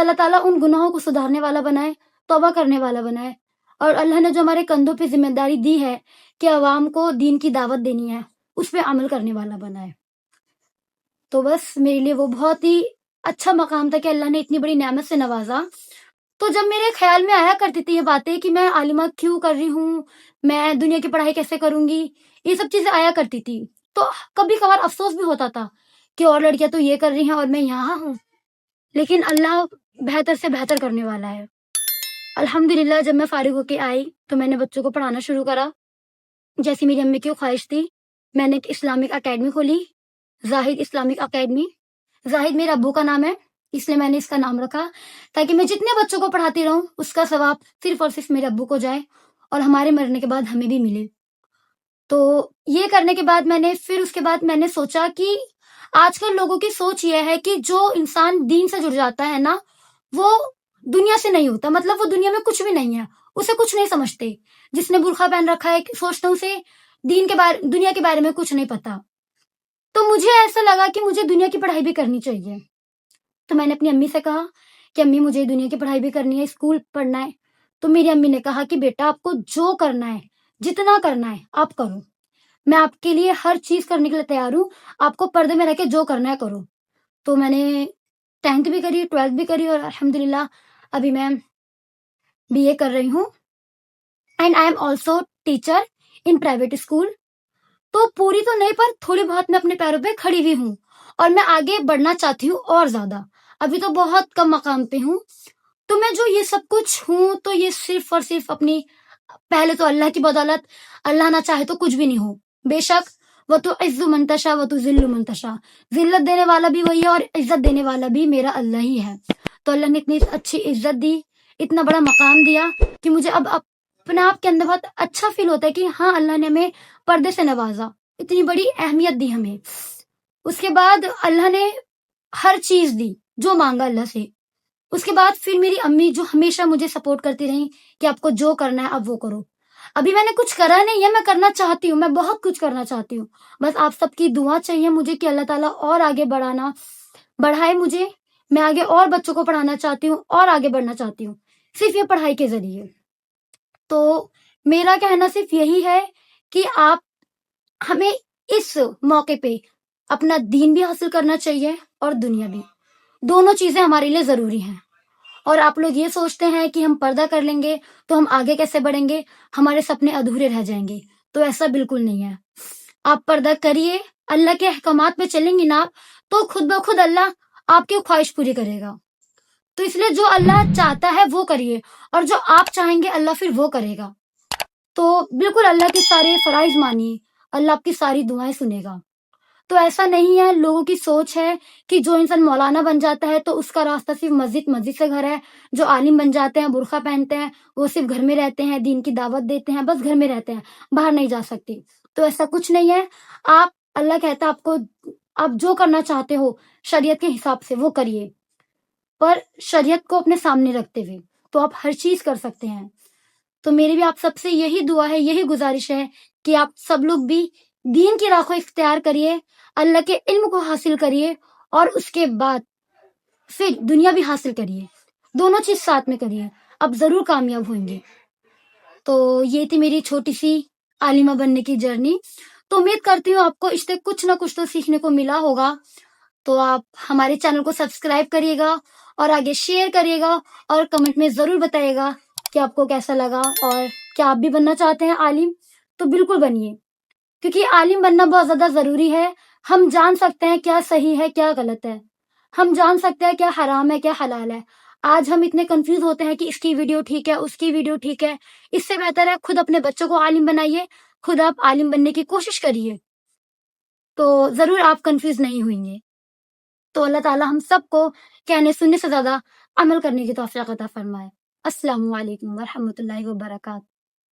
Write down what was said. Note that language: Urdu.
اللہ تعالیٰ ان گناہوں کو سدھارنے والا بنائے، توبہ کرنے والا بنائے، اور اللہ نے جو ہمارے کندھوں پہ ذمہ داری دی ہے کہ عوام کو دین کی دعوت دینی ہے، اس پہ عمل کرنے والا بنائے۔ تو بس میرے لیے وہ بہت ہی اچھا مقام تھا کہ اللہ نے اتنی بڑی نعمت سے نوازا۔ تو جب میرے خیال میں آیا کرتی تھی یہ باتیں کہ میں عالمہ کیوں کر رہی ہوں، میں دنیا کی پڑھائی کیسے کروں گی، یہ سب چیزیں آیا کرتی تھی، تو کبھی کبھار افسوس بھی ہوتا تھا کہ اور لڑکیاں تو یہ کر رہی ہیں اور میں یہاں ہوں، لیکن اللہ بہتر سے بہتر کرنے والا ہے۔ الحمدللہ جب میں فارغ ہو کے آئی تو میں نے بچوں کو پڑھانا شروع کرا، جیسی میری امی کی خواہش تھی۔ میں نے ایک اسلامک اکیڈمی کھولی، زاہد اسلامک اکیڈمی۔ زاہد میرے ابو کا نام ہے، اس لیے میں نے اس کا نام رکھا تاکہ میں جتنے بچوں کو پڑھاتی رہوں اس کا ثواب صرف اور صرف میرے ابو کو جائے اور ہمارے مرنے کے بعد ہمیں بھی ملے۔ تو یہ کرنے کے بعد اس کے بعد میں نے سوچا کہ آج کل لوگوں کی سوچ یہ ہے کہ جو انسان دین سے جڑ جاتا ہے نا، وہ دنیا سے نہیں ہوتا، مطلب وہ دنیا میں کچھ بھی نہیں ہے، اسے کچھ نہیں سمجھتے۔ جس نے برقع پہن رکھا ہے سوچتا ہوں اسے دنیا کے بارے میں کچھ نہیں پتا۔ تو مجھے ایسا لگا کہ مجھے دنیا کی پڑھائی بھی کرنی چاہیے، تو میں نے اپنی امی سے کہا کہ امی مجھے دنیا کی پڑھائی بھی کرنی ہے، اسکول پڑھنا ہے۔ تو میری امی نے کہا کہ بیٹا آپ کو جو کرنا ہے، جتنا کرنا ہے آپ کرو، میں آپ کے لیے ہر چیز کرنے کے لیے تیار ہوں، آپ کو پردے میں رہ کے جو کرنا ہے کرو۔ تو میں نے 10th بھی کری، 12th بھی کری، اور الحمدللہ ابھی میں BA کر رہی ہوں، and I am also teacher in private school. تو پوری تو نہیں پر تھوڑی بہت میں اپنے پیروں پہ کھڑی ہوئی ہوں، اور میں آگے بڑھنا چاہتی ہوں اور زیادہ، ابھی تو بہت کم مقام پہ ہوں۔ تو میں جو یہ سب کچھ ہوں تو یہ صرف اور صرف اپنی پہلے تو اللہ کی بدولت، اللہ نہ چاہے تو کچھ بھی نہیں ہو، بے شک وہ تو عز منتشا وہ تو ذل منتشا، ذلت دینے والا بھی وہی ہے اور عزت دینے والا بھی میرا اللہ ہی ہے۔ تو اللہ نے اتنی اچھی عزت دی، اتنا بڑا مقام دیا کہ مجھے اب اپنے آپ کے اندر بہت اچھا فیل ہوتا ہے کہ ہاں اللہ نے ہمیں پردے سے نوازا، اتنی بڑی اہمیت دی ہمیں۔ اس کے بعد اللہ نے ہر چیز دی جو مانگا اللہ سے۔ اس کے بعد پھر میری امی جو ہمیشہ مجھے سپورٹ کرتی رہیں کہ آپ کو جو کرنا ہے آپ وہ کرو۔ ابھی میں نے کچھ کرا نہیں ہے، میں کرنا چاہتی ہوں، میں بہت کچھ کرنا چاہتی ہوں، بس آپ سب کی دعا چاہیے مجھے کہ اللہ تعالیٰ اور آگے بڑھائے مجھے، میں آگے اور بچوں کو پڑھانا چاہتی ہوں اور آگے بڑھنا چاہتی ہوں صرف یہ پڑھائی کے ذریعے۔ تو میرا کہنا صرف یہی ہے کہ ہمیں اس موقع پہ اپنا دین بھی حاصل کرنا چاہیے اور دنیا بھی، دونوں چیزیں ہمارے لیے ضروری ہیں۔ اور آپ لوگ یہ سوچتے ہیں کہ ہم پردہ کر لیں گے تو ہم آگے کیسے بڑھیں گے، ہمارے سپنے ادھورے رہ جائیں گے، تو ایسا بالکل نہیں ہے۔ آپ پردہ کریے، اللہ کے احکامات پہ چلیں گی نا تو خود بخود اللہ آپ کی خواہش پوری کرے گا۔ تو اس لیے جو اللہ چاہتا ہے وہ کریے، اور جو آپ چاہیں گے اللہ پھر وہ کرے گا۔ تو بالکل اللہ کے سارے فرائض مانیے، اللہ آپ کی ساری دعائیں سنے گا۔ تو ایسا نہیں ہے، لوگوں کی سوچ ہے کہ جو انسان مولانا بن جاتا ہے تو اس کا راستہ صرف مسجد سے گھر ہے، جو عالم بن جاتے ہیں برقع پہنتے ہیں وہ صرف گھر میں رہتے ہیں، دین کی دعوت دیتے ہیں، بس گھر میں رہتے ہیں، باہر نہیں جا سکتے۔ تو ایسا کچھ نہیں ہے، اللہ کہتا ہے آپ جو کرنا چاہتے ہو شریعت کے حساب سے وہ کریے، پر شریعت کو اپنے سامنے رکھتے ہوئے تو آپ ہر چیز کر سکتے ہیں۔ تو میری بھی آپ سب سے یہی دعا ہے، یہی گزارش ہے کہ آپ سب لوگ بھی دین کی راہ کو اختیار کریے، اللہ کے علم کو حاصل کریے، اور اس کے بعد پھر دنیا بھی حاصل کریے، دونوں چیز ساتھ میں کریے، آپ ضرور کامیاب ہوئیں گے۔ تو یہ تھی میری چھوٹی سی عالمہ بننے کی جرنی۔ تو امید کرتی ہوں آپ کو اس سے کچھ نہ کچھ تو سیکھنے کو ملا ہوگا۔ تو آپ ہمارے چینل کو سبسکرائب کریے گا اور آگے شیئر کریے گا، اور کمنٹ میں ضرور بتائیے گا کہ آپ کو کیسا لگا، اور کیا آپ بھی بننا چاہتے ہیں عالم تو بالکل بنیے، کیونکہ عالم بننا بہت زیادہ ضروری ہے۔ ہم جان سکتے ہیں کیا صحیح ہے کیا غلط ہے، ہم جان سکتے ہیں کیا حرام ہے کیا حلال ہے۔ آج ہم اتنے کنفیوز ہوتے ہیں کہ اس کی ویڈیو ٹھیک ہے اس کی ویڈیو ٹھیک ہے، اس سے بہتر ہے خود اپنے بچوں کو عالم بنائیے، خود آپ عالم بننے کی کوشش کریے، تو ضرور آپ کنفیوز نہیں ہوئیں گے۔ تو اللہ تعالیٰ ہم سب کو کہنے سننے سے زیادہ عمل کرنے کی توفیق عطا فرمائے۔ السلام علیکم ورحمۃ اللہ وبرکاتہ۔